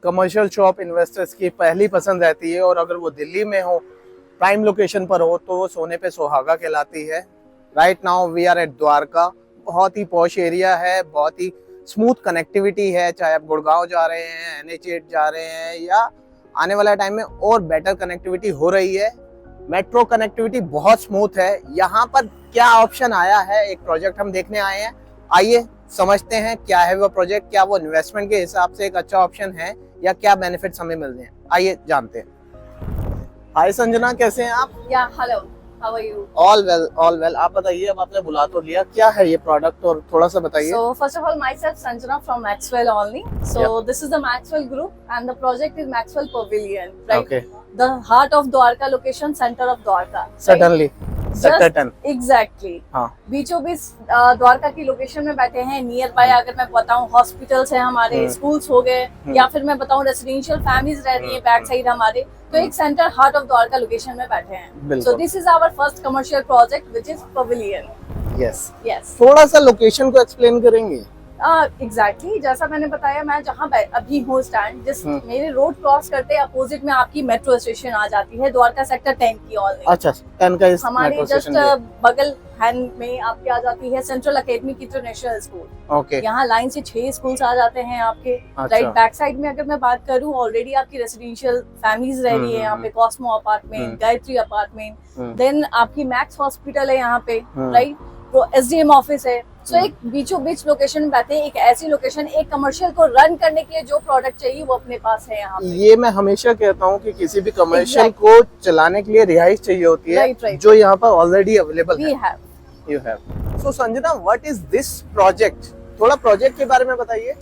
Commercial shop investors की पहली पसंद रहती है, और अगर वो दिल्ली में हो, प्राइम लोकेशन पर हो, तो वो सोने पे सुहागा कहलाती है। Right now we are at Dwarka. बहुत ही पॉश एरिया है, बहुत ही स्मूथ कनेक्टिविटी है, चाहे आप गुड़गांव जा रहे हैं, NH8 जा रहे हैं, या आने वाला टाइम में और बेटर कनेक्टिविटी हो रही है। मेट्रो कनेक्टिविटी बहुत स्मूथ है। यहाँ पर क्या ऑप्शन आया है, एक प्रोजेक्ट हम देखने आए हैं, आइए समझते हैं क्या है वो प्रोजेक्ट, क्या वो इन्वेस्टमेंट के हिसाब से एक अच्छा ऑप्शन है या क्या बेनिफिट्स हमें मिल रहे हैं, आइए जानते हैं। हाय संजना, कैसे हैं आप? या hello, how are you? All well, all well. आप बताइए, अब आपने बुला तो लिया, क्या है ये प्रोडक्ट और थोड़ा सा बताइए। So first of all, myself Sanjana from Maxwell only. So this is the Maxwell group and the project is Maxwell Pavilion, right? Okay. The heart of Dwarka location, center of Dwarka. Certainly. Sector 10। Exactly. हाँ। बीचों बीच द्वारका की location में बैठे हैं। Near by अगर मैं बताऊं, hospitals है हमारे, स्कूल्स हो गए, या फिर मैं बताऊं रेसिडेंशियल फैमिलीज रह रही है बैक साइड हमारे, तो एक centre heart of Dwarka location में बैठे हैं। So this is our first commercial project which is Pavilion. Yes. थोड़ा सा लोकेशन को एक्सप्लेन करेंगे? एग्जैक्टली जैसा मैंने बताया, मैं जहाँ अभी हूँ स्टैंड, जिस मेरे रोड क्रॉस करते अपोजिट में आपकी मेट्रो स्टेशन आ जाती है, द्वारका सेक्टर 10 की ऑलरेडी। अच्छा, 10 का इस हमारे जस्ट बगल हैंड में आपके आ जाती है central academy international school. Okay. यहाँ लाइन से 6 स्कूल्स आ जाते हैं आपके। राइट बैक साइड में अगर मैं बात करूँ, ऑलरेडी आपकी रेसिडेंशियल फैमिलीज रह रही है यहाँ पे, Cosmo apartment, Gayatri apartment, then आपकी मैक्स हॉस्पिटल है यहाँ पे, राइट, तो SDM ऑफिस है। सो एक बीचों बीच लोकेशन में बैठे हैं, एक ऐसी लोकेशन, एक कमर्शियल को रन करने के लिए जो प्रोडक्ट चाहिए वो अपने पास है यहाँ पे। ये मैं हमेशा कहता हूँ कि किसी भी कमर्शियल को चलाने के लिए रिहाइश चाहिए होती है, right. जो यहाँ पर ऑलरेडी अवेलेबल है। You have. So Sanjana, what is this project? थोड़ा प्रोजेक्ट के बारे में बताइए।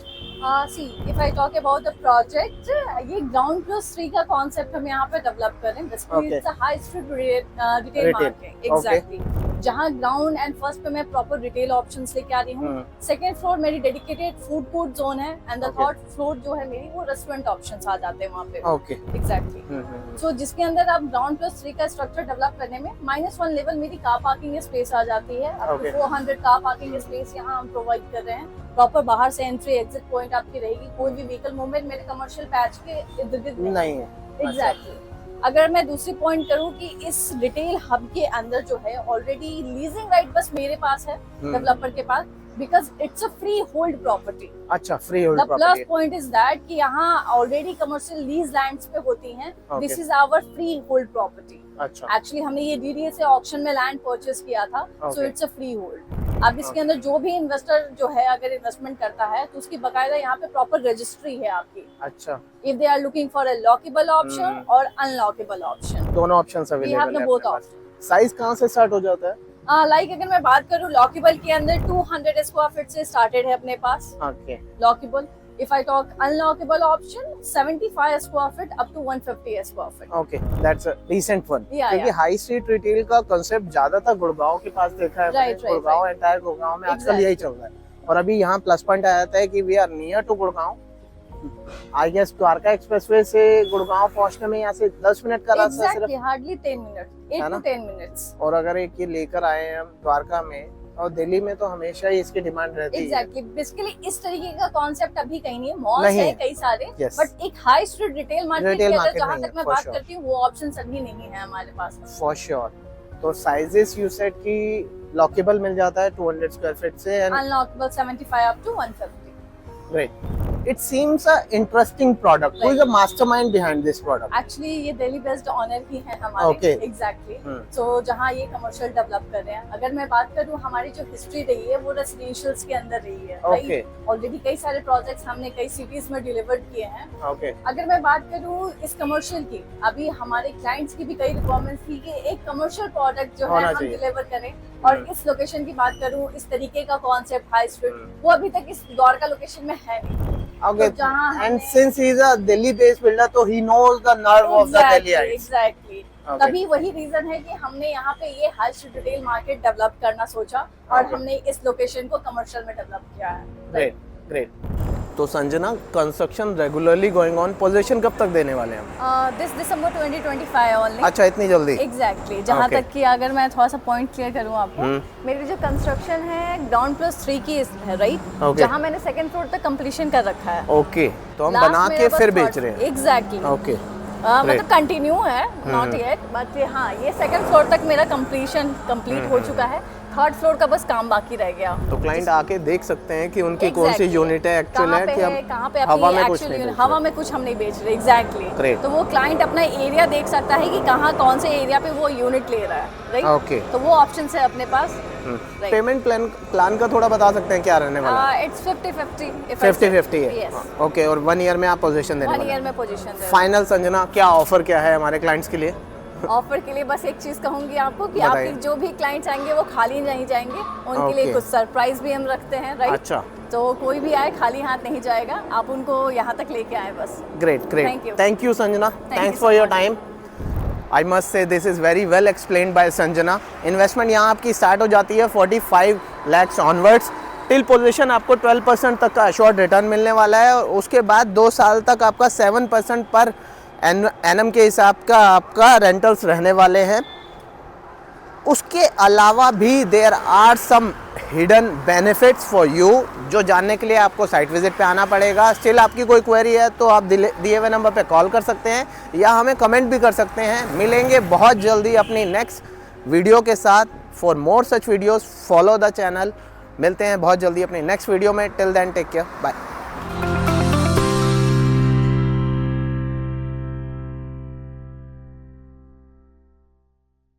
See, if I talk about the project, ये ground plus 3 का कॉन्सेप्ट हम यहाँ पे डेवलप कर रहे हैं। Basically, it's a high street retail market. Exactly. जहाँ ग्राउंड एंड फर्स्ट पे मैं प्रॉपर रिटेल ऑप्शंस लेके आ रही हूँ। सेकंड फ्लोर मेरी डेडिकेटेड फूड कोर्ट जोन है, एंड द थर्ड फ्लोर जो है मेरी, वो रेस्टोरेंट ऑप्शंस आ जाते हैं वहाँ पे। ओके। एग्जैक्टली। सो जिसके अंदर आप ग्राउंड प्लस 3 का स्ट्रक्चर डेवलप करने में -1 लेवल मेरी कार पार्किंग स्पेस आ जाती है। आपको 400 कार पार्किंग स्पेस यहाँ हम प्रोवाइड कर रहे हैं। प्रॉपर बाहर से एंट्री एग्जिट पॉइंट आपकी रहेगी। कोई भी व्हीकल मूवमेंट मेरे कमर्शियल पैच के इर्द गिर्द नहीं है। एग्जैक्टली। अगर मैं दूसरी पॉइंट करूँ कि इस रिटेल हब के अंदर जो है ऑलरेडी लीजिंग राइट बस मेरे पास है, डेवलपर के पास, because it's a free hold property. अच्छा, free hold property. The plus point is that कि यहाँ ऑलरेडी कमर्शियल लीज लैंड्स पे होती हैं। This is our free hold property. अच्छा। एक्चुअली हमने ये DDA से ऑक्शन में लैंड परचेस किया था, so it's a free hold. अब इसके अंदर जो भी इन्वेस्टर जो है अगर इन्वेस्टमेंट करता है तो उसकी बकायदा यहाँ पे प्रॉपर रजिस्ट्री है आपकी। अच्छा। If they are looking for a lockable option और अनलॉकेबल ऑप्शन, दोनों ऑप्शंस अवेलेबल है। Both option. साइज कहाँ से स्टार्ट हो जाता है? लाइक अगर मैं बात करूँ लॉकेबल के अंदर 200 स्क्वायर फीट से स्टार्टेड है अपने पास। Okay. Lockable. If I talk unlockable option, 75 square feet up to 150 square feet. Okay, that's a decent one. क्योंकि हाई स्ट्रीट रिटेल का कांसेप्ट ज्यादातर गुड़गांव के पास देखा है। गुड़गांव एंटायर गुड़गांव में आजकल यही चल रहा है, और अभी यहाँ प्लस पॉइंट आ जाता है कि we are near to Gurgaon. I guess Dwarka expressway से गुड़गांव पहुंचने में यहाँ से 10 मिनट का रास्ता सिर्फ, हार्डली 10 मिनट, 8 to 10 मिनट्स। और अगर एक ये लेकर आए हम द्वारका में, और दिल्ली में तो हमेशा ही इसकी डिमांड रहती है। एग्जैक्टली। बेसिकली इस तरीके का कॉन्सेप्ट अभी कहीं नहीं है। मॉल्स है कई सारे, बट एक हाई स्ट्रीट रिटेल मार्केट के अंदर जहाँ तक मैं बात करती हूँ वो ऑप्शन अभी नहीं है हमारे पास। For sure. तो साइजेस यू सेड कि लॉकेबल मिल जाता है 200 स्क्वायर फीट से, and unlockable 75 up to 150। Great. It seems a interesting product. Who is the mastermind behind this product? Actually, ये दिल्ली बेस्ड ऑनर ही है हमारे। Okay. Exactly. So जहाँ ये कमर्शियल डेवलप कर रहे हैं, अगर मैं बात करूँ हमारी जो हिस्ट्री रही है वो रेसिडेंशियल्स के अंदर रही है। Okay. ऑलरेडी कई सारे प्रोजेक्ट्स हमने कई सिटीज में डिलीवर्ड किए हैं। Okay. अगर मैं बात करूँ इस कमर्शियल की, अभी हमारे क्लाइंट्स की भी कई रिक्वायरमेंट्स थी कि एक कमर्शियल प्रोडक्ट जो है हम डिलीवर करें, और इस लोकेशन की बात करूँ, इस तरीके का कॉन्सेप्ट हाई स्ट्रीट, वो अभी तक इस द्वारका लोकेशन में है नहीं। Okay. तो and since he is a Delhi based builder, so he knows the nerve of the Delhiites. Exactly. तभी वही रीजन है कि हमने यहाँ पे ये high street retail market develop करना सोचा, और हमने इस लोकेशन को कमर्शियल में डेवलप किया है। Great, great. तो Sanjana, construction regularly going on, position कब तक देने वाले हैं हम? This December 2025 only. अच्छा, इतनी जल्दी? एग्जैक्टली। जहाँ Okay. तक कि अगर मैं थोड़ा सा पॉइंट क्लियर करूँ आपको, मेरी जो कंस्ट्रक्शन है ग्राउंड प्लस 3 की है, राइट? Okay. जहाँ मैंने सेकंड फ्लोर तक कंप्लीशन कर रखा है। ओके, तो हम Last बना मेरा के बस फिर third- बेच रहे हैं? एग्जैक्टली। ओके, मतलब कंटिन्यू है, नॉट येट, बट हाँ ये सेकंड फ्लोर तक मेरा कंप्लीट हो चुका है। थर्ड फ्लोर का बस काम बाकी रह गया। तो क्लाइंट आके देख सकते हैं कि उनकी कौन सी Exactly. यूनिट है एक्चुअल है, कि कहाँ पे हवा अपनी में कुछ actual नहीं unit- बेच हवा रहे। में कुछ हम नहीं बेच रहे। एग्जैक्टली। Great. तो वो क्लाइंट अपना एरिया देख सकता है कि कहाँ कौन से एरिया पे वो यूनिट ले रहा है, राइट? Okay. तो वो ऑप्शन है अपने पास। Right. पेमेंट प्लान का थोड़ा बता सकते हैं क्या रहने वाला है? इट्स 50-50 50-50 है। यस, ओके, और 1 ईयर में आप पोजीशन देने 1 वाले ईयर हैं? में पोजीशन दे। फाइनल संजना, क्या ऑफर क्या है हमारे क्लाइंट्स के लिए? ऑफर के लिए बस एक चीज कहूंगी आपको कि बताइए। आपके जो भी क्लाइंट्स आएंगे वो खाली नहीं जाएंगे, उनके लिए Okay. कुछ सरप्राइज भी हम रखते हैं, राइट? अच्छा, तो कोई भी आए खाली हाथ नहीं जाएगा, आप उनको यहाँ तक लेके आए बस। Great Thank great, you. Thank you Sanjana, you thanks so for your much. Time. I must say this is very well explained bye Sanjana. Investment यहाँ आपकी स्टार्ट हो जाती है 45 lakhs ऑनवर्ड्स। टिल पोजीशन आपको 12% तक का अश्योर्ड रिटर्न मिलने वाला है, और उसके बाद 2 साल तक आपका 7% पर एनम के हिसाब का आपका रेंटल्स रहने वाले हैं। उसके अलावा भी there are some hidden benefits for you, जो जानने के लिए आपको साइट विजिट पे आना पड़ेगा। स्टिल आपकी कोई क्वेरी है तो आप दिए हुए नंबर पे कॉल कर सकते हैं या हमें कमेंट भी कर सकते हैं। मिलेंगे बहुत जल्दी अपनी नेक्स्ट वीडियो के साथ। For more such videos follow the channel. मिलते हैं बहुत जल्दी अपनी नेक्स्ट वीडियो में। Till then take care, bye.